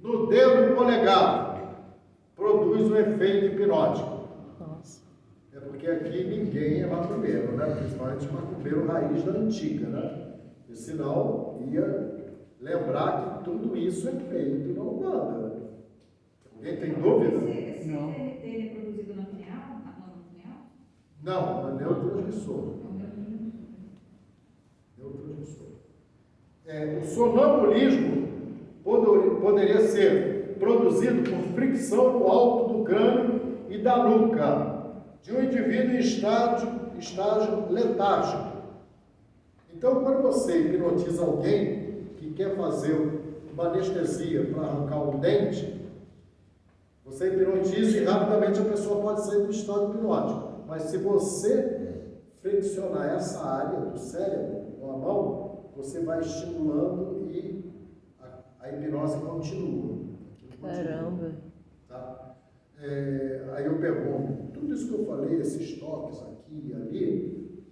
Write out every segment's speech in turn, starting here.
do dedo polegar produz um efeito hipnótico. Nossa. É porque aqui ninguém é macumbeiro, né? Principalmente macumbeiro raiz da antiga, né? E senão ia lembrar que tudo isso é feito na Umbanda. Alguém tem dúvida? Esse DMT é produzido na pineal? Não, é neurotransmissor. O sonambulismo poderia ser produzido por fricção no alto do crânio e da nuca de um indivíduo em estágio letárgico. Então, quando você hipnotiza alguém que quer fazer uma anestesia para arrancar um dente, você hipnotiza e rapidamente a pessoa pode sair do estado hipnótico. Mas se você flexionar essa área do cérebro com a mão, você vai estimulando e a hipnose continua. Caramba. Tá? Aí eu pergunto, tudo isso que eu falei, esses toques aqui e ali,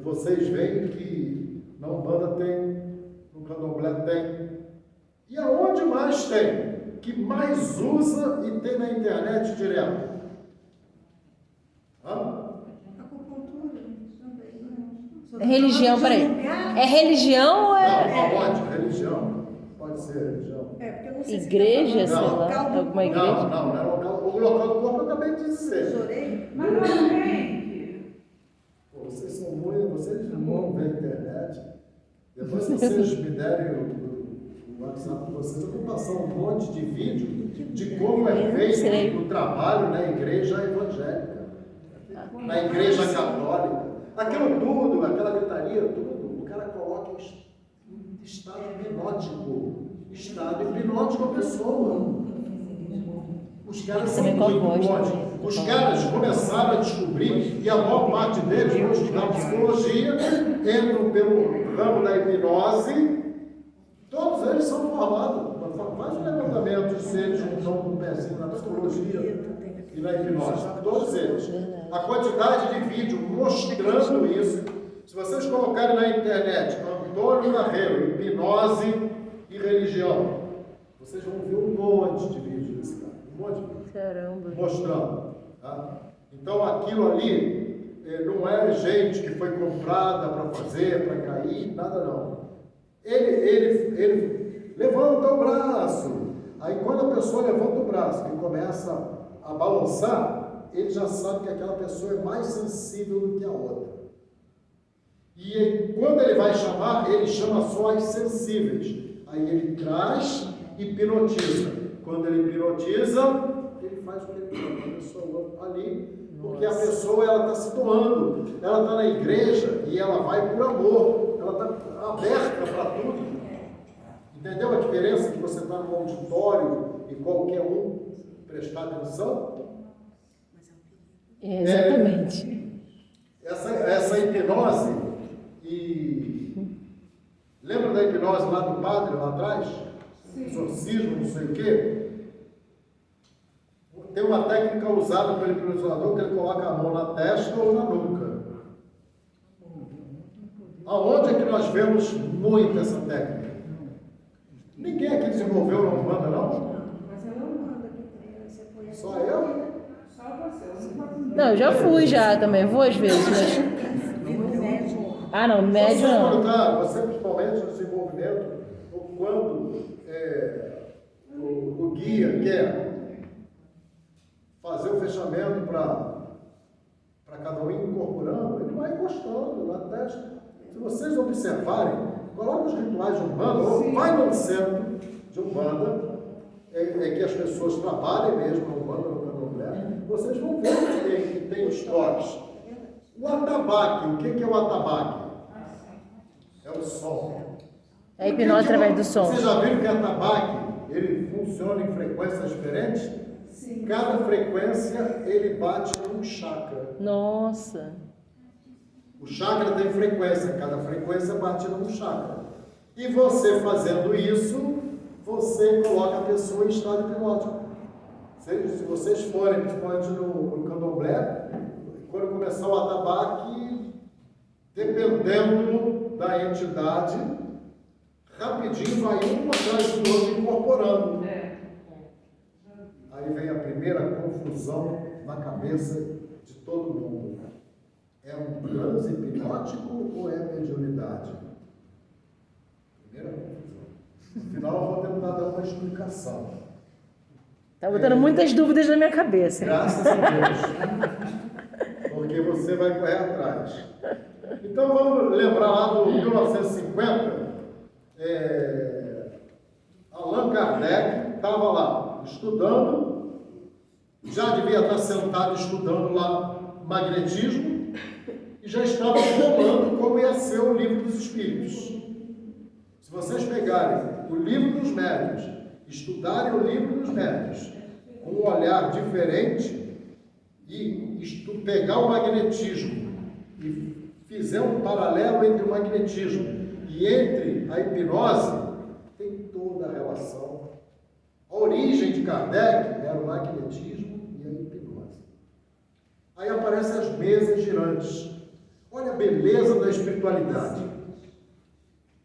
vocês veem que na Umbanda tem, no Candomblé tem, e aonde mais tem? Que mais usa e tem na internet direto? Religião, peraí. É religião ou é. Não, aonde? Religião. Pode ser religião. Porque eu não sei Igreja, se sei Não. lá. Alguma igreja? Não é local. O local do corpo eu acabei de dizer. Chorei. Mas não tem. Pô, vocês são muito, vocês não vêem internet. Depois que vocês me derem o WhatsApp de vocês, eu vou passar um monte de vídeo de como é feito o trabalho na igreja evangélica, na igreja católica. Aquilo tudo, aquela gritaria, tudo, o cara coloca em estado hipnótico. Estado hipnótico a pessoa. Os caras são Também com a muito voz, bons. né? Os caras começaram a descobrir, e a maior parte deles, vão estudar psicologia, entram pelo ramo da hipnose, todos eles são formados. Faz um levantamento de seres que estão com o pezinho na psicologia e na hipnose, todos eles. A quantidade de vídeo mostrando isso, se vocês colocarem na internet, Antônio Carreiro, hipnose e religião, vocês vão ver um monte de vídeo desse cara, um monte de vídeo. Caramba. Mostrando. Tá? Então aquilo ali não é gente que foi comprada para fazer, para cair, nada não. Ele levanta o braço. Aí quando a pessoa levanta o braço e começa a balançar, ele já sabe que aquela pessoa é mais sensível do que a outra. E aí, quando ele vai chamar, ele chama só as sensíveis. Aí ele traz e hipnotiza. Quando ele hipnotiza, ele faz o que ele quer com a pessoa ali, porque a pessoa ela está se doando, ela está na igreja e ela vai por amor, ela está aberta para tudo. Entendeu a diferença que você está no auditório e qualquer um prestar atenção? Exatamente. Essa hipnose, e lembra da hipnose lá do padre, lá atrás? Exorcismo, não sei o quê? Tem uma técnica usada pelo hipnotizador que ele coloca a mão na testa ou na nuca. Aonde é que nós vemos muito essa técnica? Ninguém aqui desenvolveu na Umbanda, não? Mas ela manda que tem, você põe aqui. Só eu? Só você. Não, eu já fui já também, vou às vezes, mas. Ah, não, médio não. Você principalmente no desenvolvimento, ou quando o guia quer fazer o fechamento para cada um incorporando, ele vai encostando na testa. Se vocês observarem, coloca os rituais de Umbanda, ou vai no centro de Umbanda, que as pessoas trabalhem mesmo na Umbanda, no Candomblé, vocês vão ver que tem os toques. O atabaque, o que é o atabaque? É o som. É a hipnose através do som. Vocês já viram que o atabaque, ele funciona em frequências diferentes? Sim. Cada frequência, ele bate num chakra. Nossa. O chakra tem frequência, cada frequência bate num chakra. E você fazendo isso, você coloca a pessoa em estado hipnótico. Se vocês forem, principalmente no Candomblé, quando começar o atabaque, dependendo da entidade, rapidinho vai um atrás do outro incorporando. Aí vem a primeira confusão na cabeça de todo mundo. É um transe hipnótico ou é mediunidade? Primeira confusão. No final eu vou tentar dar uma explicação. Tá botando muitas dúvidas na minha cabeça. Graças a Deus. Porque você vai correr atrás. Então vamos lembrar lá do 1950, Allan Kardec estava lá estudando, já devia estar sentado estudando lá magnetismo e já estava falando como ia ser o Livro dos Espíritos. Se vocês pegarem o Livro dos Médiuns, estudarem o Livro dos Médiuns com um olhar diferente e pegar o magnetismo e fizer um paralelo entre o magnetismo e entre a hipnose, tem toda a relação. A origem de Kardec era o magnetismo e a hipnose. Aí aparecem as mesas girantes. Olha a beleza da espiritualidade.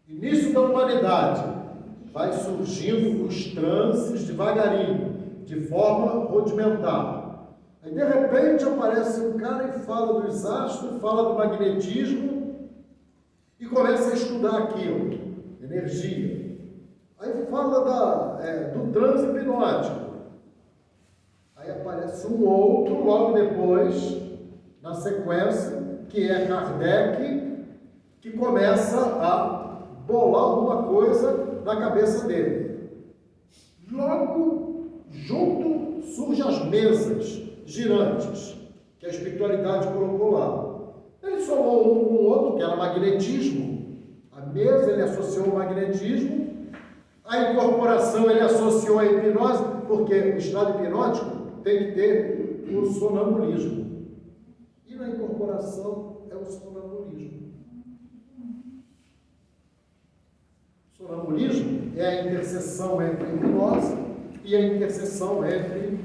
Início da humanidade, vai surgindo os transes devagarinho, de forma rudimentar. Aí de repente aparece um cara e fala dos astros, fala do magnetismo e começa a estudar aquilo, energia. Aí fala do transe hipnótico. Aí aparece um outro logo depois, na sequência, que é Kardec, que começa a bolar alguma coisa na cabeça dele. Logo junto surgem as mesas girantes, que a espiritualidade colocou lá. Ele somou um com o outro, que era magnetismo. A mesa ele associou o magnetismo, a incorporação ele associou a hipnose, porque o estado hipnótico tem que ter o sonambulismo. E na incorporação é o sonambulismo. Sonambulismo é a interseção entre a hipnose e a interseção entre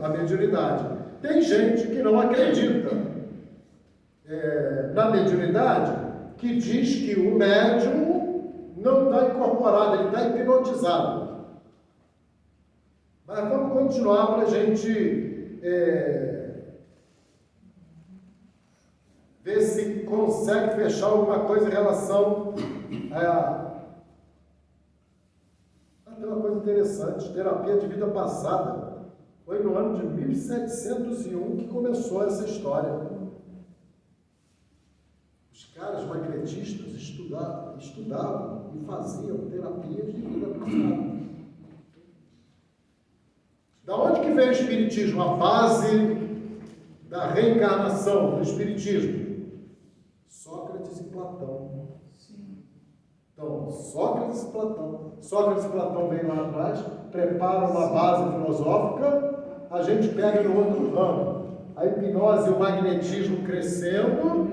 a mediunidade. Tem gente que não acredita na mediunidade, que diz que o médium não está incorporado, ele está hipnotizado. Mas vamos continuar para a gente ver se consegue fechar alguma coisa em relação a... Tem uma coisa interessante, terapia de vida passada. Foi no ano de 1701 que começou essa história. Os caras magnetistas estudavam e faziam terapias de vida passada. Da onde que veio o Espiritismo? A base da reencarnação do Espiritismo? Sócrates e Platão. Então, Sócrates e Platão vem lá atrás, prepara uma base filosófica, a gente pega no outro ramo, a hipnose e o magnetismo crescendo,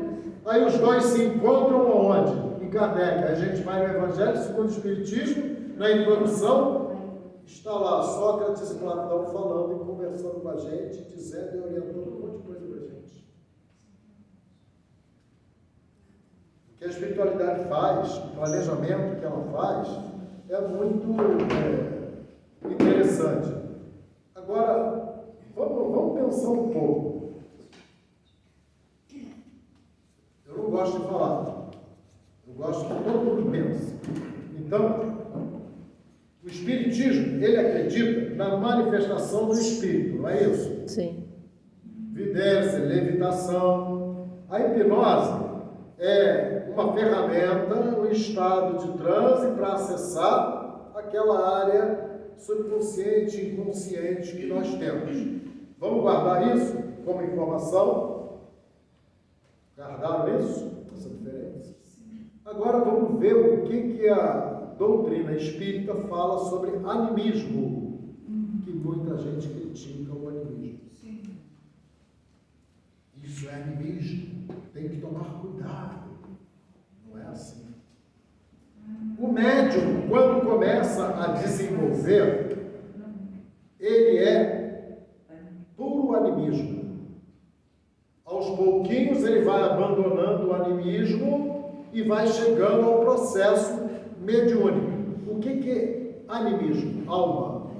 aí os dois se encontram aonde? Em Kardec. Aí a gente vai no Evangelho segundo o Espiritismo, na introdução, está lá Sócrates e Platão falando e conversando com a gente, dizendo e orientando um monte de coisa para a gente. O que a espiritualidade faz, o planejamento que ela faz, é muito interessante. Agora, vamos pensar um pouco. Eu não gosto de falar. Eu gosto que todo mundo pense. Então, o Espiritismo, ele acredita na manifestação do Espírito, não é isso? Sim. Vidência, levitação. A hipnose é uma ferramenta, um estado de transe para acessar aquela área subconsciente e inconsciente que nós temos. Vamos guardar isso como informação? Guardaram isso? Essa diferença? Agora vamos ver o que a doutrina espírita fala sobre animismo, que muita gente critica o animismo. Isso é animismo, tem que tomar cuidado. Não é assim. O médium, quando começa a desenvolver, ele é puro animismo. Aos pouquinhos ele vai abandonando o animismo e vai chegando ao processo mediúnico. O que é animismo? Alma.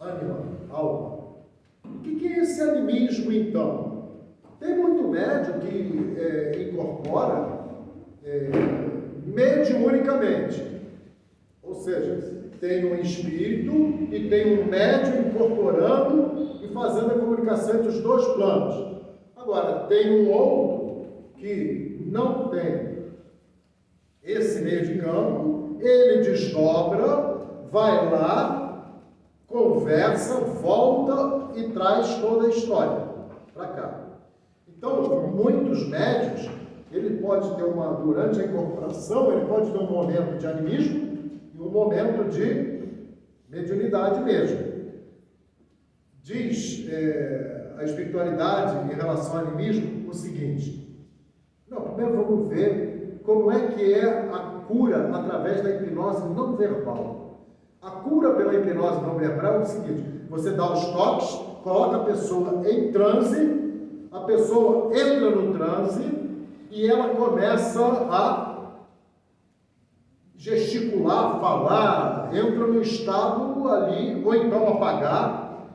ânima, alma. O que é esse animismo, então? Tem muito médium que incorpora mediunicamente. Ou seja, tem um espírito e tem um médium incorporando e fazendo a comunicação entre os dois planos. Agora, tem um outro que não tem esse meio de campo, ele desdobra, vai lá, conversa, volta e traz toda a história para cá. Então, muitos médios, ele pode ter durante a incorporação, ele pode ter um momento de animismo e um momento de mediunidade mesmo. Diz a espiritualidade em relação ao animismo o seguinte: não, primeiro vamos ver como é que é a cura através da hipnose não verbal. A cura pela hipnose não verbal é o seguinte: você dá os toques, coloca a pessoa em transe, a pessoa entra no transe e ela começa a gesticular, falar, entra no estado ali, ou então apagar.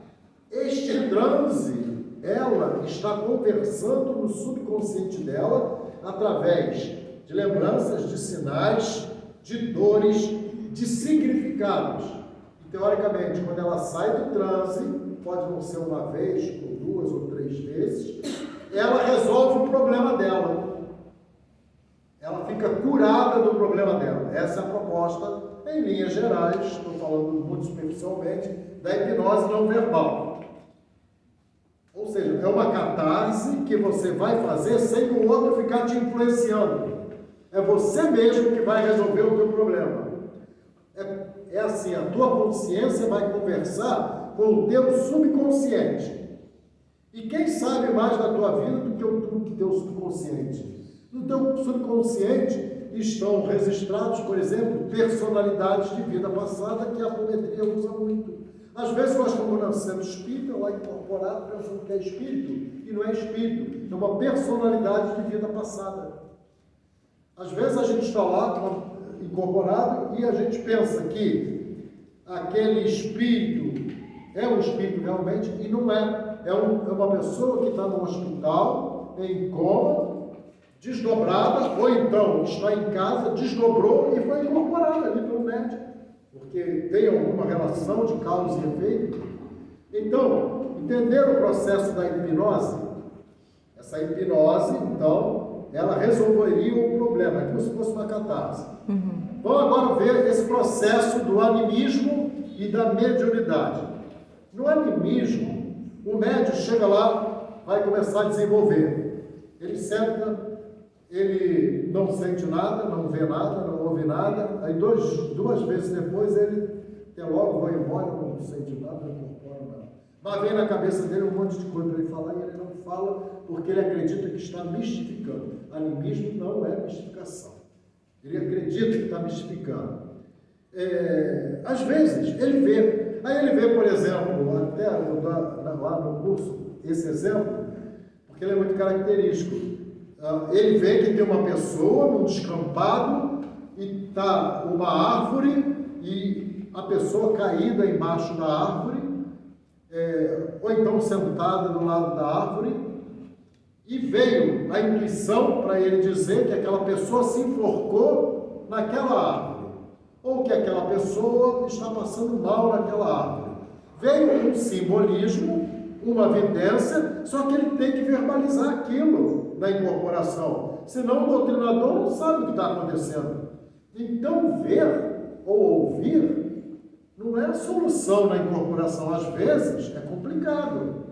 Este transe, ela está conversando no subconsciente dela através de lembranças, de sinais, de dores, de significados. E, teoricamente, quando ela sai do transe, pode não ser uma vez, ou 2 ou 3 vezes, ela resolve o problema dela. Ela fica curada do problema dela. Essa é a proposta, em linhas gerais, estou falando muito superficialmente, da hipnose não verbal. Ou seja, é uma catarse que você vai fazer sem o outro ficar te influenciando. É você mesmo que vai resolver o teu problema. É assim, a tua consciência vai conversar com o teu subconsciente. E quem sabe mais da tua vida do que o teu subconsciente? No teu subconsciente estão registrados, por exemplo, personalidades de vida passada que a apometria usa muito. Às vezes nós, como nascemos espírito, lá incorporado, pensamos que é espírito, e não é espírito, é uma personalidade de vida passada. Às vezes a gente está lá incorporado e a gente pensa que aquele espírito é um espírito realmente, e não é. É uma pessoa que está no hospital, em coma, desdobrada, ou então está em casa, desdobrou e foi incorporada ali pelo médico, porque tem alguma relação de causa e efeito. Então, entender o processo da hipnose? Essa hipnose, então, ela resolveria o problema, é como se fosse uma catarse. Vamos agora ver esse processo do animismo e da mediunidade. No animismo, o médium chega lá, vai começar a desenvolver. Ele senta, ele não sente nada, não vê nada, não ouve nada. Aí duas vezes depois ele até logo vai embora, não sente nada, não incorpora nada. Mas vem na cabeça dele um monte de coisa para ele falar e ele não fala porque ele acredita que está mistificando. Animismo não é mistificação. Ele acredita que está mistificando. Às vezes ele vê. Aí ele vê, por exemplo, até eu lá no curso, esse exemplo, porque ele é muito característico. Ele vê que tem uma pessoa num descampado e está uma árvore e a pessoa caída embaixo da árvore, ou então sentada do lado da árvore, e veio a intuição para ele dizer que aquela pessoa se enforcou naquela árvore, ou que aquela pessoa está passando mal naquela árvore. Veio um simbolismo, uma vidência, só que ele tem que verbalizar aquilo na incorporação, senão o doutrinador não sabe o que está acontecendo. Então, ver ou ouvir não é a solução na incorporação. Às vezes é complicado,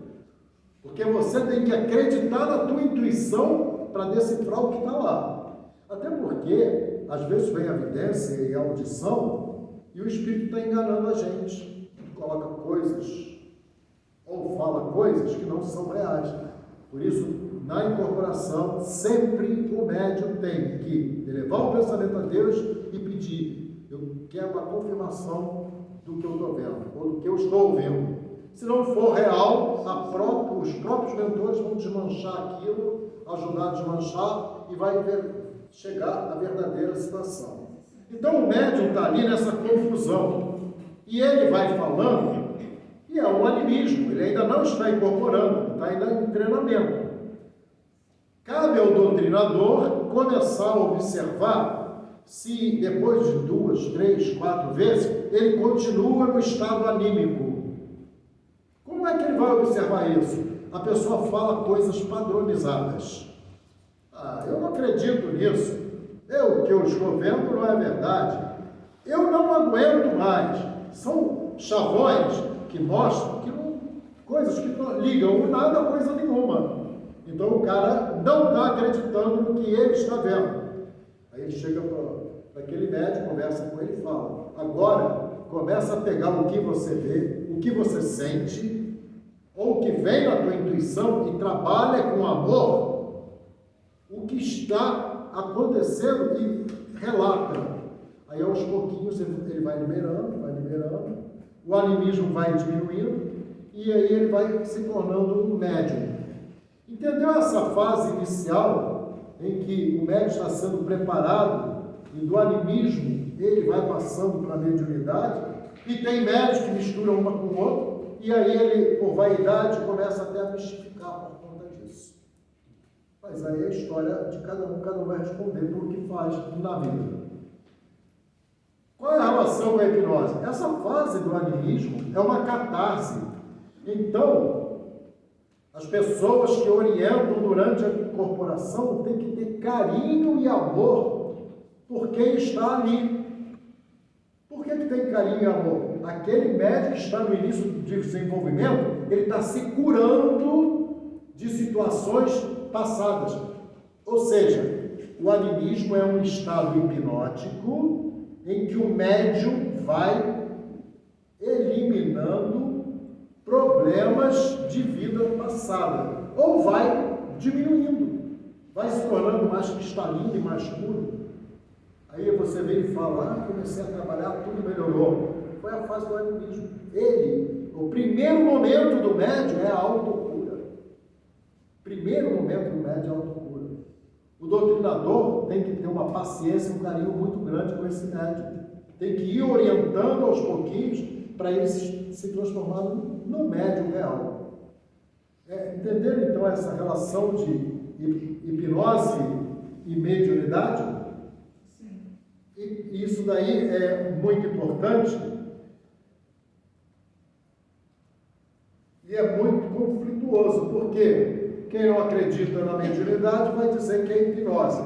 porque você tem que acreditar na tua intuição para decifrar o que está lá. Até porque, às vezes, vem a vidência e a audição e o Espírito está enganando a gente, coloca coisas ou fala coisas que não são reais. Por isso, na incorporação, sempre o médium tem que elevar o pensamento a Deus e pedir: eu quero uma confirmação do que eu estou vendo, ou do que eu estou ouvindo. Se não for real, os próprios mentores vão desmanchar aquilo, ajudar a desmanchar e vai chegar à verdadeira situação. Então o médium está ali nessa confusão e ele vai falando e que é o animismo. Ele ainda não está incorporando, está ainda em treinamento. Cabe ao doutrinador começar a observar se depois de 2, 3, 4 vezes ele continua no estado anímico. Como é que ele vai observar isso? A pessoa fala coisas padronizadas. Eu não acredito nisso. O que eu estou vendo não é verdade. Eu não aguento mais. São chavões que mostram que coisas que não ligam nada a coisa nenhuma. Então o cara não está acreditando no que ele está vendo. Aí ele chega para aquele médico, conversa com ele e fala: agora começa a pegar o que você vê, o que você sente, ou o que vem na tua intuição e trabalha com amor o que está acontecendo e relata. Aí aos pouquinhos ele vai liberando, o animismo vai diminuindo e aí ele vai se tornando um médium. Entendeu essa fase inicial em que o médium está sendo preparado e do animismo ele vai passando para a mediunidade? E tem médios que misturam uma com o outro e aí ele, por vaidade, começa até a mistificar por conta disso. Mas aí é a história de cada um vai responder pelo que faz na vida. Qual é a relação com a hipnose? Essa fase do animismo é uma catarse. Então, as pessoas que orientam durante a incorporação têm que ter carinho e amor por quem está ali. Por que tem carinho e amor? Aquele médico que está no início do desenvolvimento, ele está se curando de situações passadas. Ou seja, o animismo é um estado hipnótico em que o médium vai eliminando problemas de vida passada, ou vai diminuindo, vai se tornando mais cristalino e mais puro. Aí você vem e fala: comecei a trabalhar, tudo melhorou. Foi a fase do animismo. O primeiro momento do médium é a autocura. Primeiro momento do médium é a autocura. O doutrinador tem que ter uma paciência e um carinho muito grande com esse médium. Tem que ir orientando aos pouquinhos para ele se transformar no médium real. Entenderam então essa relação de hipnose e mediunidade? Sim. E isso daí é muito importante e é muito conflituoso, porque quem não acredita na mediunidade vai dizer que é hipnose.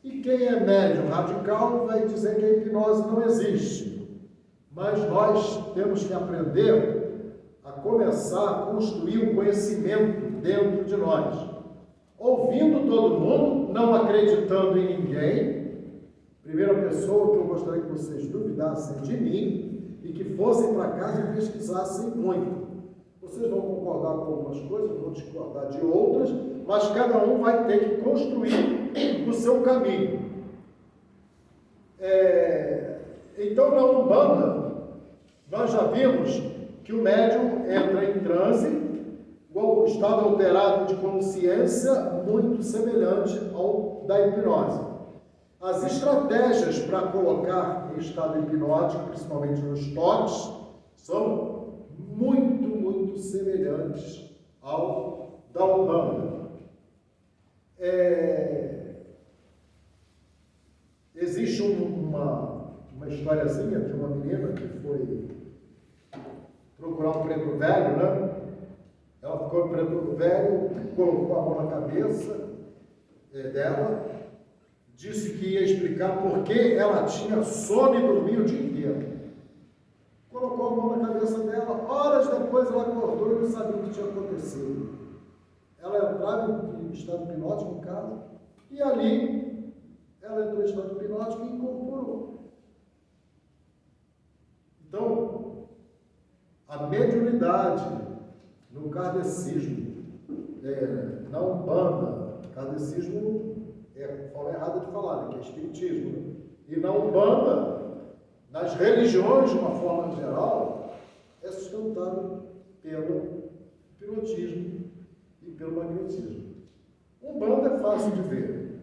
E quem é médium radical vai dizer que a hipnose não existe. Mas nós temos que aprender a começar a construir um conhecimento dentro de nós. Ouvindo todo mundo, não acreditando em ninguém. Primeira pessoa que eu gostaria que vocês duvidassem de mim e que fossem para casa e pesquisassem muito. Vocês vão concordar com algumas coisas, vão discordar de outras, mas cada um vai ter que construir o seu caminho. Então, na Umbanda, nós já vimos que o médium entra em transe, o estado alterado de consciência muito semelhante ao da hipnose. As estratégias para colocar em estado hipnótico, principalmente nos toques, são muito semelhantes ao da Umbanda. Existe uma historiazinha de uma menina que foi procurar um preto velho, né? Ela ficou no preto velho, colocou a mão na cabeça dela, disse que ia explicar por que ela tinha sono e dormia o dia inteiro. Colocou a mão na cabeça dela, horas depois ela acordou e não sabia o que tinha acontecido. Ela entrava em estado hipnótico em casa, e ali ela entrou em estado hipnótico e incorporou. Então, a mediunidade no kardecismo, na Umbanda, kardecismo é forma errada de falar, né, que é espiritismo, né? E na Umbanda, nas religiões, de uma forma geral, é sustentado pelo hipnotismo e pelo magnetismo. Umbanda é fácil de ver.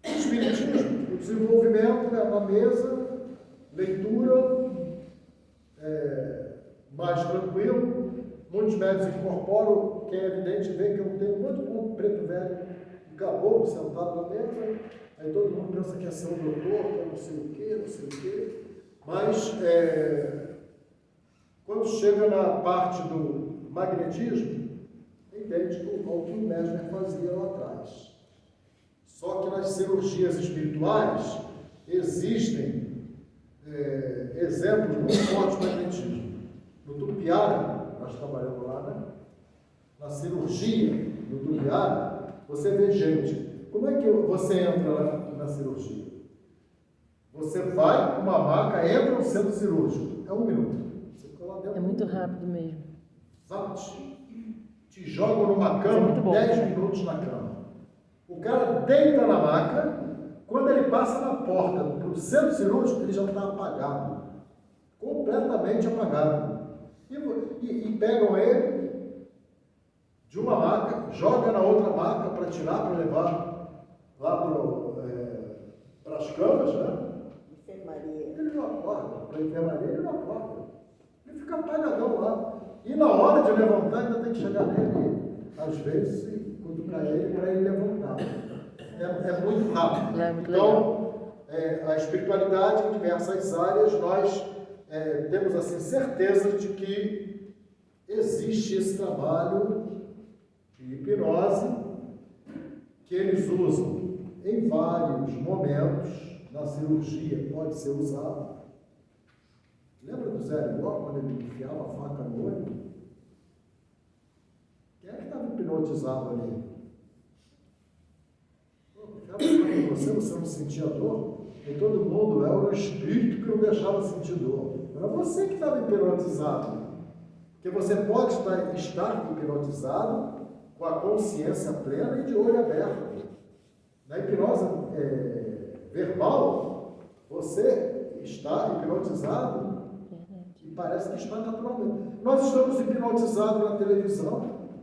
Espiritismo, o desenvolvimento é uma mesa, leitura, mais tranquilo. Muitos médicos incorporam, que é evidente ver que eu tenho um monte de ponto preto velho, acabou sentado na mesa, aí todo mundo pensa que é ser um doutor, que é não sei o quê, não sei o quê. Mas, quando chega na parte do magnetismo, é idêntico ao que o Mesmer fazia lá atrás. Só que nas cirurgias espirituais existem exemplos muito fortes de magnetismo. No Tupiara, nós trabalhamos lá, né? Na cirurgia do Tupiara, você vê gente. Como é que você entra lá na cirurgia? Você vai com uma maca, entra no centro cirúrgico. É 1 minuto. Você fica lá dentro. É muito rápido mesmo. Exato. Te jogam numa cama, 10 minutos na cama. O cara deita na maca, quando ele passa na porta para o centro cirúrgico, ele já está apagado. Completamente apagado. E pegam ele de uma maca, joga na outra maca para tirar, para levar lá para as camas, né? Enfermaria. Ele não acorda. Para a enfermaria, ele não acorda. Ele fica apagadão lá. E na hora de levantar, ainda tem que chegar nele, às vezes, e cutucar ele para ele levantar. É muito rápido. É muito então, a espiritualidade, em diversas áreas, nós temos assim certeza de que existe esse trabalho de hipnose que eles usam em vários momentos. Na cirurgia pode ser usado. Lembra do Zé Ligó, quando ele enfiava a faca no olho? Quem é que estava hipnotizado ali? Enfiava a faca em você não sentia dor? E todo mundo era o espírito que não deixava sentir dor. Era você que estava hipnotizado. Porque você pode estar hipnotizado com a consciência plena e de olho aberto. Na hipnose verbal, você está hipnotizado e parece que está naturalmente. Nós estamos hipnotizados na televisão.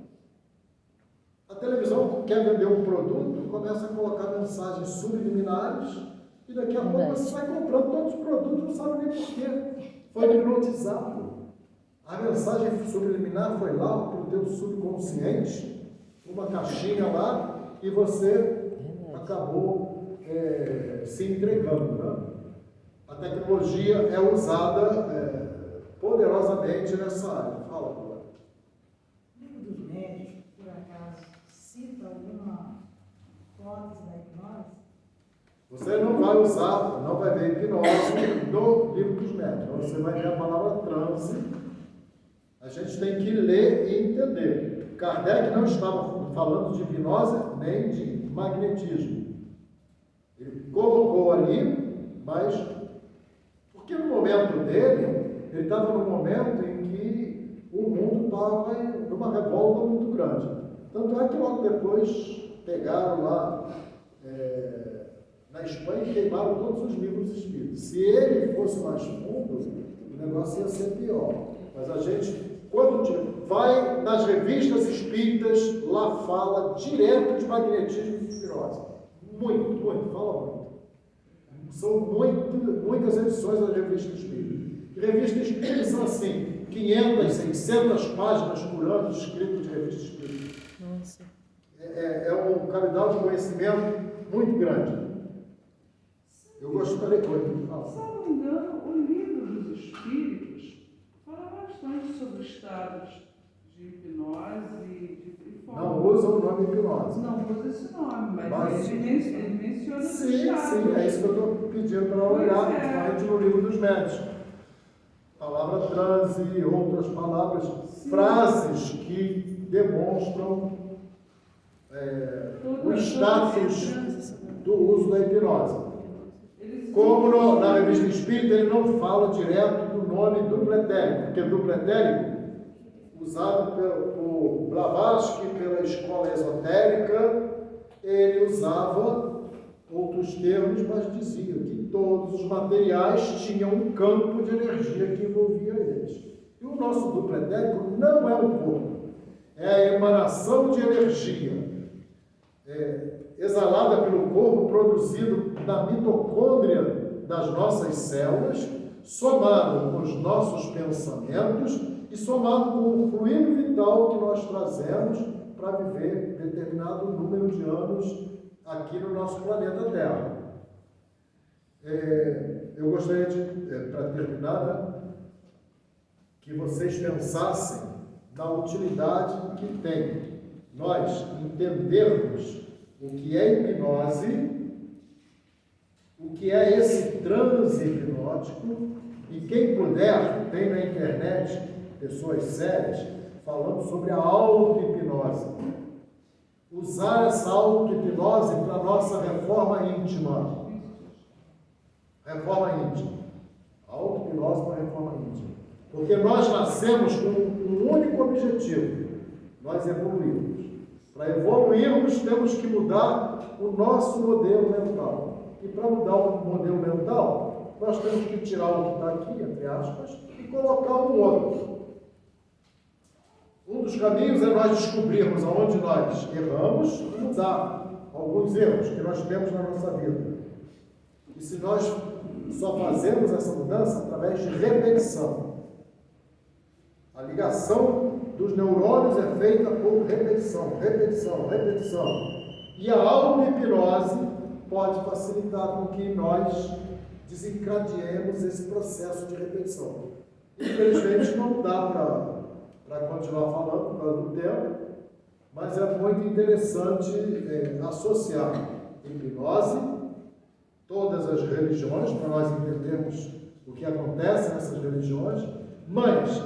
A televisão quer vender um produto, começa a colocar mensagens subliminares e daqui a pouco você vai comprando todos os produtos, não sabe nem porquê. Foi hipnotizado. A mensagem subliminar foi lá para o teu subconsciente, uma caixinha lá, e você acabou se entregando. Né? A tecnologia é usada poderosamente nessa área. Fala, Paula. O livro dos médios, por acaso, cita alguma hipótese da hipnose? Você não vai usar, não vai ver hipnose no livro dos médios. Então, você vai ver a palavra transe. A gente tem que ler e entender. Kardec não estava falando de hipnose nem de magnetismo. Ele colocou ali, mas porque no momento dele, ele estava num momento em que o mundo estava numa revolta muito grande. Tanto é que logo depois pegaram lá na Espanha e queimaram todos os livros espíritas. Se ele fosse mais fundo, o negócio ia ser pior. Mas a gente, quando vai nas revistas espíritas, lá fala direto de magnetismo e hipnose. Muito, fala muito. São muitas edições da revista espírita. Revistas espíritas são assim, 500, 600 páginas por ano escritas de revista espírita. Nossa. É um cabedal de conhecimento muito grande. Eu gostaria de falar. Se não me engano, o livro dos espíritos fala bastante sobre estados de hipnose e forma. Não usa o nome hipnose. Não usa esse nome, mas ele menciona os Sim, estados. é isso que eu estou pedindo para olhar, principalmente no livro dos médios. Palavra transe e outras palavras, frases que demonstram o status do uso da hipnose. Como na revista espírita ele não fala direto do nome duplo etérico, porque duplo etérico, usado por Blavatsky, pela escola esotérica, ele usava outros termos, mas dizia que todos os materiais tinham um campo de energia que envolvia eles. E o nosso duplo etérico não é um corpo, é a emanação de energia exalada pelo corpo, produzido na mitocôndria das nossas células, somado com os nossos pensamentos e somado com o fluido vital que nós trazemos para viver determinado número de anos aqui no nosso planeta Terra. Eu gostaria de, para terminar, né, que vocês pensassem na utilidade que tem nós entendermos o que é hipnose, o que é esse transe hipnótico, e quem puder, tem na internet pessoas sérias falando sobre a auto-hipnose. Usar essa auto-hipnose para a nossa reforma íntima. Reforma íntima. Auto-hipnose para a reforma íntima. Porque nós nascemos com um único objetivo: nós evoluirmos. Para evoluirmos, temos que mudar o nosso modelo mental. E para mudar o modelo mental, nós temos que tirar o que está aqui, entre aspas, e colocar um outro. Um dos caminhos é nós descobrirmos aonde nós erramos e mudar alguns erros que nós temos na nossa vida. E se nós só fazemos essa mudança através de repetição. A ligação dos neurônios é feita por repetição, repetição, repetição. E a auto-hipnose pode facilitar com que nós desencadeemos esse processo de repetição. Infelizmente não dá para continuar falando por causa do tempo, mas é muito interessante associar hipnose, todas as religiões, para nós entendermos o que acontece nessas religiões, mas